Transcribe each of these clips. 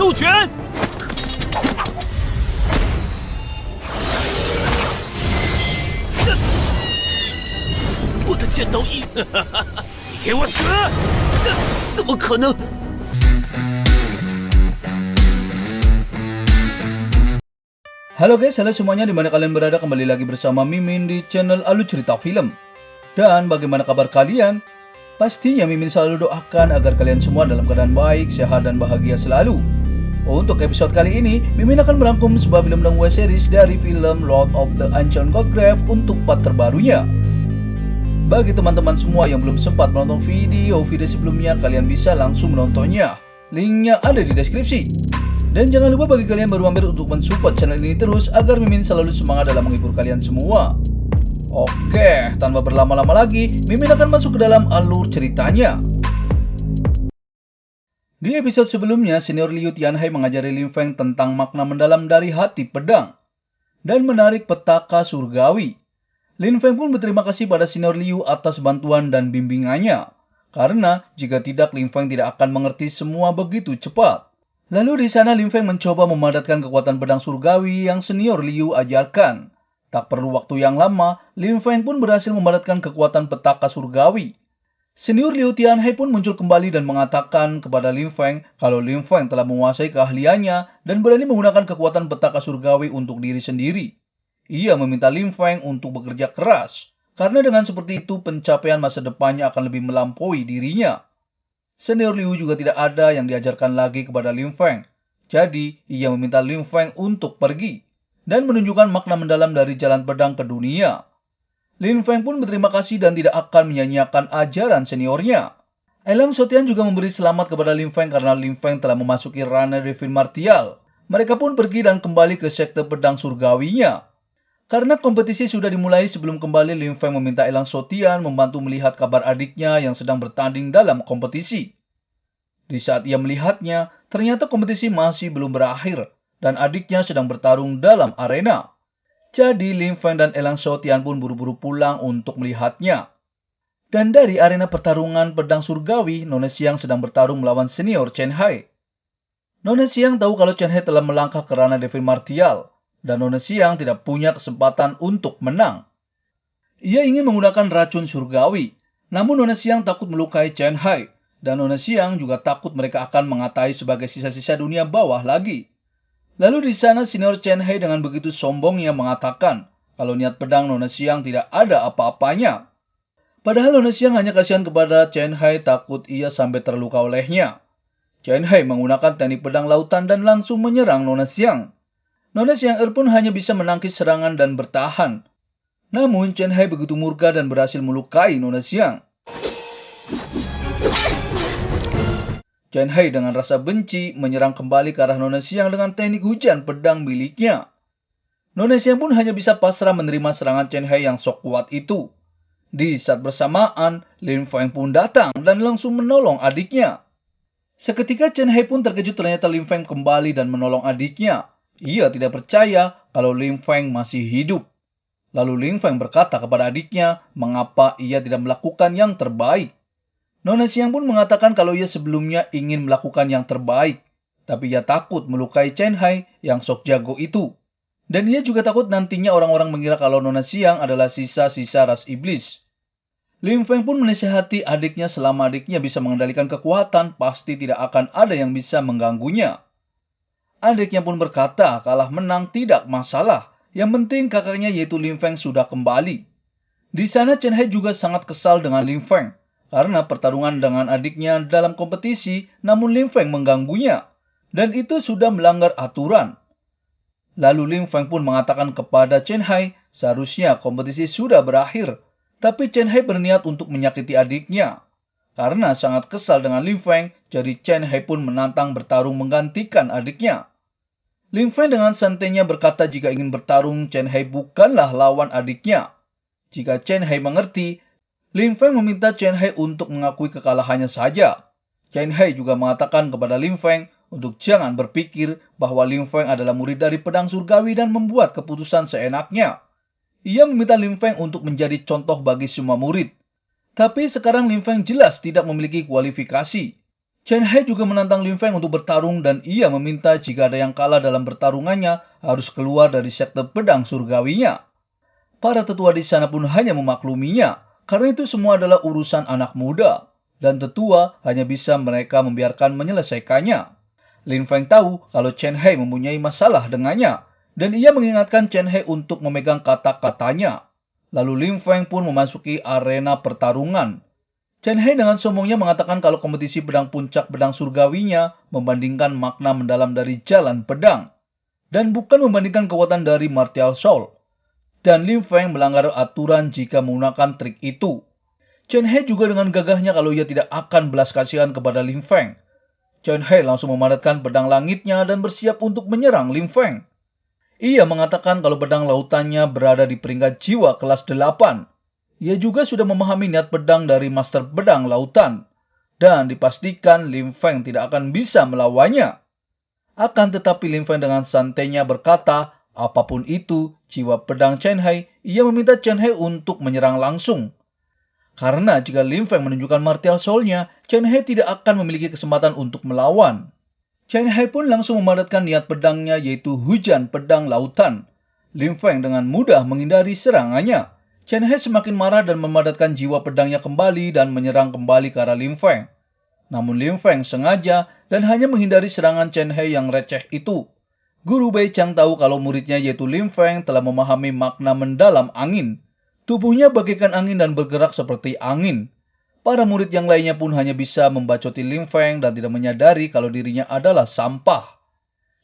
斗拳！我的剑刀一，你给我死！怎么可能？ Halo guys, halo semuanya, dimana kalian berada, kembali lagi bersama Mimin di channel Alur Cerita Film. Dan bagaimana kabar kalian? Pastinya Mimin selalu doakan agar kalian semua dalam keadaan baik, sehat, dan bahagia selalu. Untuk episode kali ini, Mimin akan merangkum sebuah film dan web series dari film Lord of the Ancient Godgrave untuk part terbarunya. Bagi teman-teman semua yang belum sempat menonton video sebelumnya, kalian bisa langsung menontonnya. Linknya ada di deskripsi. Dan jangan lupa bagi kalian baru mampir untuk mensupport channel ini terus agar Mimin selalu semangat dalam menghibur kalian semua. Oke, tanpa berlama-lama lagi, Mimin akan masuk ke dalam alur ceritanya. Di episode sebelumnya, Senior Liu Tianhai mengajari Lin Feng tentang makna mendalam dari hati pedang dan menarik petaka surgawi. Lin Feng pun berterima kasih pada Senior Liu atas bantuan dan bimbingannya, karena jika tidak Lin Feng tidak akan mengerti semua begitu cepat. Lalu di sana Lin Feng mencoba memadatkan kekuatan pedang surgawi yang Senior Liu ajarkan. Tak perlu waktu yang lama, Lin Feng pun berhasil memadatkan kekuatan petaka surgawi. Senior Liu Tianhai pun muncul kembali dan mengatakan kepada Lin Feng kalau Lin Feng telah menguasai keahliannya dan berani menggunakan kekuatan petaka surgawi untuk diri sendiri. Ia meminta Lin Feng untuk bekerja keras, karena dengan seperti itu pencapaian masa depannya akan lebih melampaui dirinya. Senior Liu juga tidak ada yang diajarkan lagi kepada Lin Feng. Jadi, ia meminta Lin Feng untuk pergi dan menunjukkan makna mendalam dari jalan pedang ke dunia. Lin Feng pun berterima kasih dan tidak akan menyanyiakan ajaran seniornya. Elang Sotian juga memberi selamat kepada Lin Feng karena Lin Feng telah memasuki ranah Devin Martial. Mereka pun pergi dan kembali ke sekte pedang surgawinya. Karena kompetisi sudah dimulai, sebelum kembali Lin Feng meminta Elang Sotian membantu melihat kabar adiknya yang sedang bertanding dalam kompetisi. Di saat ia melihatnya, ternyata kompetisi masih belum berakhir dan adiknya sedang bertarung dalam arena. Jadi Lin Feng dan Elang Sotian pun buru-buru pulang untuk melihatnya. Dan dari arena pertarungan pedang surgawi, Nona Xiang sedang bertarung melawan senior Chen Hai. Nona Xiang tahu kalau Chen Hai telah melangkah ke ranah Devin Martial, dan Nona Xiang tidak punya kesempatan untuk menang. Ia ingin menggunakan racun surgawi, namun Nona Xiang takut melukai Chen Hai, dan Nona Xiang juga takut mereka akan mengatai sebagai sisa-sisa dunia bawah lagi. Lalu di sana senior Chen Hai dengan begitu sombongnya mengatakan kalau niat pedang Nona Xiang tidak ada apa-apanya. Padahal Nona Xiang hanya kasihan kepada Chen Hai, takut ia sampai terluka olehnya. Chen Hai menggunakan teknik pedang lautan dan langsung menyerang Nona Xiang. Nona Xiang pun hanya bisa menangkis serangan dan bertahan. Namun Chen Hai begitu murka dan berhasil melukai Nona Xiang. Chen Hai dengan rasa benci menyerang kembali ke arah Nona Xiang dengan teknik hujan pedang miliknya. Nona Xiang pun hanya bisa pasrah menerima serangan Chen Hai yang sok kuat itu. Di saat bersamaan, Lin Feng pun datang dan langsung menolong adiknya. Seketika Chen Hai pun terkejut ternyata Lin Feng kembali dan menolong adiknya. Ia tidak percaya kalau Lin Feng masih hidup. Lalu Lin Feng berkata kepada adiknya mengapa ia tidak melakukan yang terbaik. Nona Xiang pun mengatakan kalau ia sebelumnya ingin melakukan yang terbaik, tapi ia takut melukai Chen Hai yang sok jago itu. Dan ia juga takut nantinya orang-orang mengira kalau Nona Xiang adalah sisa-sisa ras iblis. Lin Feng pun menasihati adiknya selama adiknya bisa mengendalikan kekuatan, pasti tidak akan ada yang bisa mengganggunya. Adiknya pun berkata kalah menang tidak masalah, yang penting kakaknya yaitu Lin Feng sudah kembali. Di sana Chen Hai juga sangat kesal dengan Lin Feng karena pertarungan dengan adiknya dalam kompetisi, namun Lin Feng mengganggunya, dan itu sudah melanggar aturan. Lalu Lin Feng pun mengatakan kepada Chen Hai, seharusnya kompetisi sudah berakhir, tapi Chen Hai berniat untuk menyakiti adiknya. Karena sangat kesal dengan Lin Feng, jadi Chen Hai pun menantang bertarung menggantikan adiknya. Lin Feng dengan santainya berkata jika ingin bertarung, Chen Hai bukanlah lawan adiknya. Jika Chen Hai mengerti, Lin Feng meminta Chen Hai untuk mengakui kekalahannya saja. Chen Hai juga mengatakan kepada Lin Feng untuk jangan berpikir bahwa Lin Feng adalah murid dari pedang surgawi dan membuat keputusan seenaknya. Ia meminta Lin Feng untuk menjadi contoh bagi semua murid. Tapi sekarang Lin Feng jelas tidak memiliki kualifikasi. Chen Hai juga menantang Lin Feng untuk bertarung dan ia meminta jika ada yang kalah dalam pertarungannya harus keluar dari sekte pedang surgawinya. Para tetua di sana pun hanya memakluminya, karena itu semua adalah urusan anak muda, dan tetua hanya bisa mereka membiarkan menyelesaikannya. Lin Feng tahu kalau Chen Hai mempunyai masalah dengannya, dan ia mengingatkan Chen Hai untuk memegang kata-katanya. Lalu Lin Feng pun memasuki arena pertarungan. Chen Hai dengan sombongnya mengatakan kalau kompetisi pedang puncak pedang surgawinya membandingkan makna mendalam dari jalan pedang, dan bukan membandingkan kekuatan dari martial soul. Dan Lin Feng melanggar aturan jika menggunakan trik itu. Chen Hai juga dengan gagahnya kalau ia tidak akan belas kasihan kepada Lin Feng. Chen Hai langsung memadatkan pedang langitnya dan bersiap untuk menyerang Lin Feng. Ia mengatakan kalau pedang lautannya berada di peringkat jiwa kelas 8. Ia juga sudah memahami niat pedang dari master pedang lautan. Dan dipastikan Lin Feng tidak akan bisa melawannya. Akan tetapi Lin Feng dengan santainya berkata, apapun itu, jiwa pedang Chen Hai, ia meminta Chen Hai untuk menyerang langsung. Karena jika Lin Feng menunjukkan martial soul-nya, Chen Hai tidak akan memiliki kesempatan untuk melawan. Chen Hai pun langsung memadatkan niat pedangnya yaitu hujan pedang lautan. Lin Feng dengan mudah menghindari serangannya. Chen Hai semakin marah dan memadatkan jiwa pedangnya kembali dan menyerang kembali ke arah Lin Feng. Namun Lin Feng sengaja dan hanya menghindari serangan Chen Hai yang receh itu. Guru Bai Chang tahu kalau muridnya yaitu Lin Feng telah memahami makna mendalam angin. Tubuhnya bagaikan angin dan bergerak seperti angin. Para murid yang lainnya pun hanya bisa membacoti Lin Feng dan tidak menyadari kalau dirinya adalah sampah.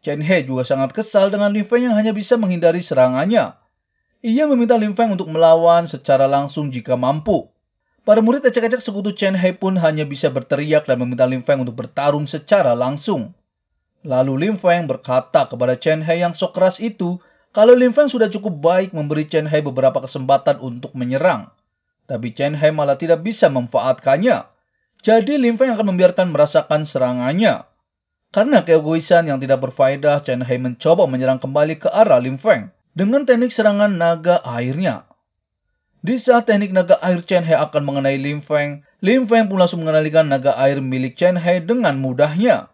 Chen Hai juga sangat kesal dengan Lin Feng yang hanya bisa menghindari serangannya. Ia meminta Lin Feng untuk melawan secara langsung jika mampu. Para murid ecek-ecek sekutu Chen Hai pun hanya bisa berteriak dan meminta Lin Feng untuk bertarung secara langsung. Lalu Lin Feng berkata kepada Chen Hai yang sok keras itu, kalau Lin Feng sudah cukup baik memberi Chen Hai beberapa kesempatan untuk menyerang. Tapi Chen Hai malah tidak bisa memanfaatkannya. Jadi Lin Feng akan membiarkan merasakan serangannya. Karena keegoisan yang tidak berfaedah, Chen Hai mencoba menyerang kembali ke arah Lin Feng dengan teknik serangan naga airnya. Di saat teknik naga air Chen Hai akan mengenai Lin Feng pun langsung mengendalikan naga air milik Chen Hai dengan mudahnya.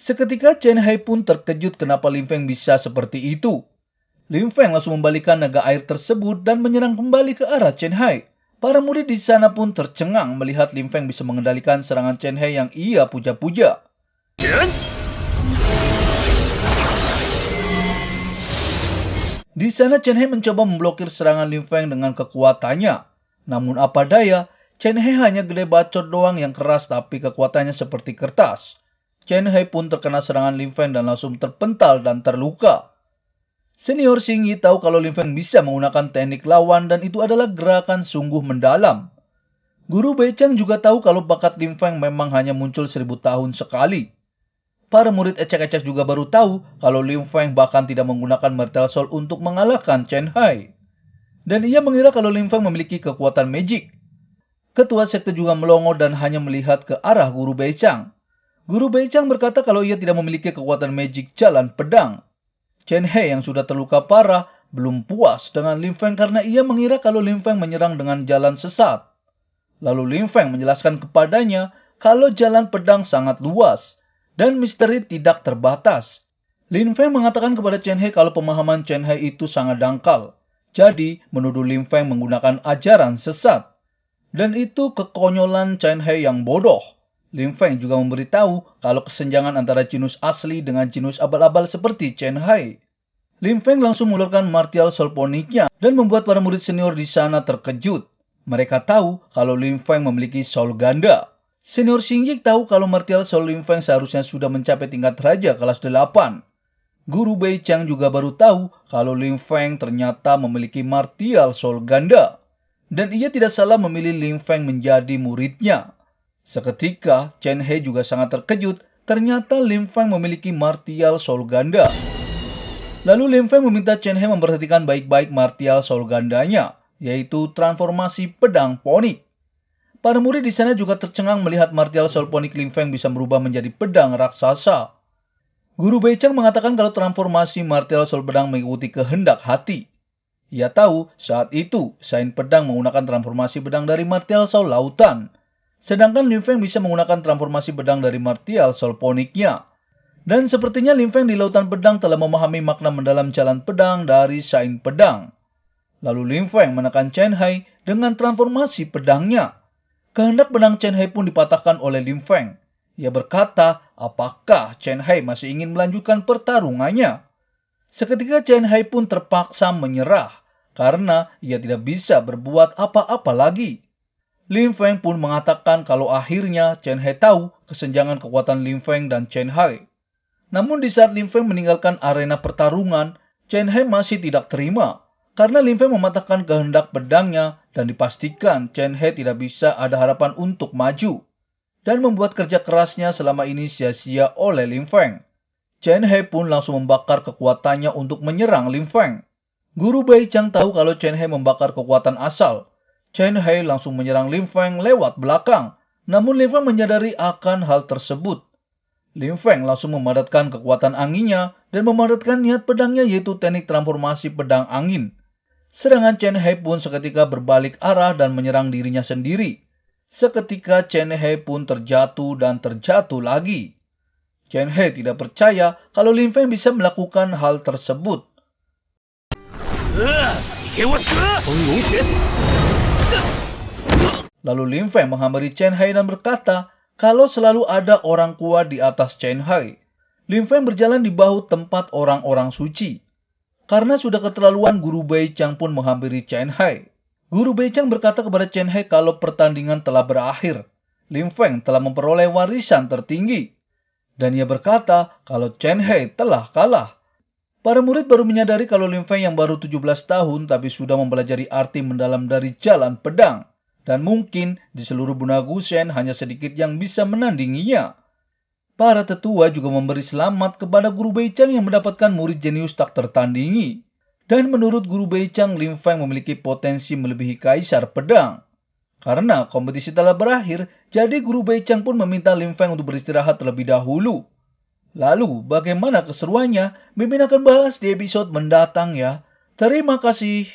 Seketika Chen Hai pun terkejut kenapa Lin Feng bisa seperti itu. Lin Feng langsung membalikan naga air tersebut dan menyerang kembali ke arah Chen Hai. Para murid di sana pun tercengang melihat Lin Feng bisa mengendalikan serangan Chen Hai yang ia puja-puja. Di sana Chen Hai mencoba memblokir serangan Lin Feng dengan kekuatannya. Namun apa daya, Chen Hai hanya gede bacot doang yang keras tapi kekuatannya seperti kertas. Chen Hai pun terkena serangan Lin Feng dan langsung terpental dan terluka. Senior Xing Yi tahu kalau Lin Feng bisa menggunakan teknik lawan dan itu adalah gerakan sungguh mendalam. Guru Bai Chang juga tahu kalau bakat Lin Feng memang hanya muncul 1000 tahun sekali. Para murid ecek-ecek juga baru tahu kalau Lin Feng bahkan tidak menggunakan martial soul untuk mengalahkan Chen Hai. Dan ia mengira kalau Lin Feng memiliki kekuatan magic. Ketua sekte juga melongo dan hanya melihat ke arah Guru Bai Chang. Guru Bai Chang berkata kalau ia tidak memiliki kekuatan magic jalan pedang. Chen Hai yang sudah terluka parah belum puas dengan Lin Feng karena ia mengira kalau Lin Feng menyerang dengan jalan sesat. Lalu Lin Feng menjelaskan kepadanya kalau jalan pedang sangat luas dan misteri tidak terbatas. Lin Feng mengatakan kepada Chen Hai kalau pemahaman Chen Hai itu sangat dangkal. Jadi, menuduh Lin Feng menggunakan ajaran sesat. Dan itu kekonyolan Chen Hai yang bodoh. Lin Feng juga memberitahu kalau kesenjangan antara jinus asli dengan jinus abal-abal seperti Chen Hai. Lin Feng langsung mengeluarkan martial soul poniknya dan membuat para murid senior di sana terkejut. Mereka tahu kalau Lin Feng memiliki soul ganda. Senior Xing Yi tahu kalau martial soul Lin Feng seharusnya sudah mencapai tingkat raja kelas 8. Guru Bai Chang juga baru tahu kalau Lin Feng ternyata memiliki martial soul ganda. Dan ia tidak salah memilih Lin Feng menjadi muridnya. Seketika, Chen Hai juga sangat terkejut ternyata Lin Feng memiliki martial soul ganda. Lalu Lin Feng meminta Chen Hai memperhatikan baik-baik martial soul gandanya, yaitu transformasi pedang ponik. Para murid di sana juga tercengang melihat martial soul ponik Lin Feng bisa berubah menjadi pedang raksasa. Guru Bai Chang mengatakan kalau transformasi martial soul pedang mengikuti kehendak hati. Ia tahu saat itu Saint pedang menggunakan transformasi pedang dari martial soul lautan. Sedangkan Lin Feng bisa menggunakan transformasi pedang dari martial solponiknya. Dan sepertinya Lin Feng di lautan pedang telah memahami makna mendalam jalan pedang dari Sain Pedang. Lalu Lin Feng menekan Chen Hai dengan transformasi pedangnya. Kehendak pedang Chen Hai pun dipatahkan oleh Lin Feng. Ia berkata, apakah Chen Hai masih ingin melanjutkan pertarungannya? Seketika Chen Hai pun terpaksa menyerah, karena ia tidak bisa berbuat apa-apa lagi. Lin Feng pun mengatakan kalau akhirnya Chen Hai tahu kesenjangan kekuatan Lin Feng dan Chen Hai. Namun di saat Lin Feng meninggalkan arena pertarungan, Chen Hai masih tidak terima, karena Lin Feng mematahkan kehendak pedangnya dan dipastikan Chen Hai tidak bisa ada harapan untuk maju. Dan membuat kerja kerasnya selama ini sia-sia oleh Lin Feng. Chen Hai pun langsung membakar kekuatannya untuk menyerang Lin Feng. Guru Bai Chang tahu kalau Chen Hai membakar kekuatan asal. Chen Hai langsung menyerang Lin Feng lewat belakang. Namun Lin Feng menyadari akan hal tersebut. Lin Feng langsung memadatkan kekuatan anginnya dan memadatkan niat pedangnya yaitu teknik transformasi pedang angin. Serangan Chen Hai pun seketika berbalik arah dan menyerang dirinya sendiri. Seketika Chen Hai pun terjatuh dan terjatuh lagi. Chen Hai tidak percaya kalau Lin Feng bisa melakukan hal tersebut. 你给我死！风龙拳！ Lalu Lin Feng menghampiri Chen Hai dan berkata kalau selalu ada orang kuat di atas Chen Hai. Lin Feng berjalan di bahu tempat orang-orang suci. Karena sudah keterlaluan, Guru Bai Chang pun menghampiri Chen Hai. Guru Bai Chang berkata kepada Chen Hai kalau pertandingan telah berakhir. Lin Feng telah memperoleh warisan tertinggi. Dan ia berkata kalau Chen Hai telah kalah. Para murid baru menyadari kalau Lin Feng yang baru 17 tahun tapi sudah mempelajari arti mendalam dari jalan pedang. Dan mungkin di seluruh Bunagu Shen hanya sedikit yang bisa menandinginya. Para tetua juga memberi selamat kepada Guru Bai Chang yang mendapatkan murid jenius tak tertandingi. Dan menurut Guru Bai Chang, Lin Feng memiliki potensi melebihi kaisar pedang. Karena kompetisi telah berakhir, jadi Guru Bai Chang pun meminta Lin Feng untuk beristirahat terlebih dahulu. Lalu, bagaimana keseruannya? Mimin akan bahas di episode mendatang ya. Terima kasih.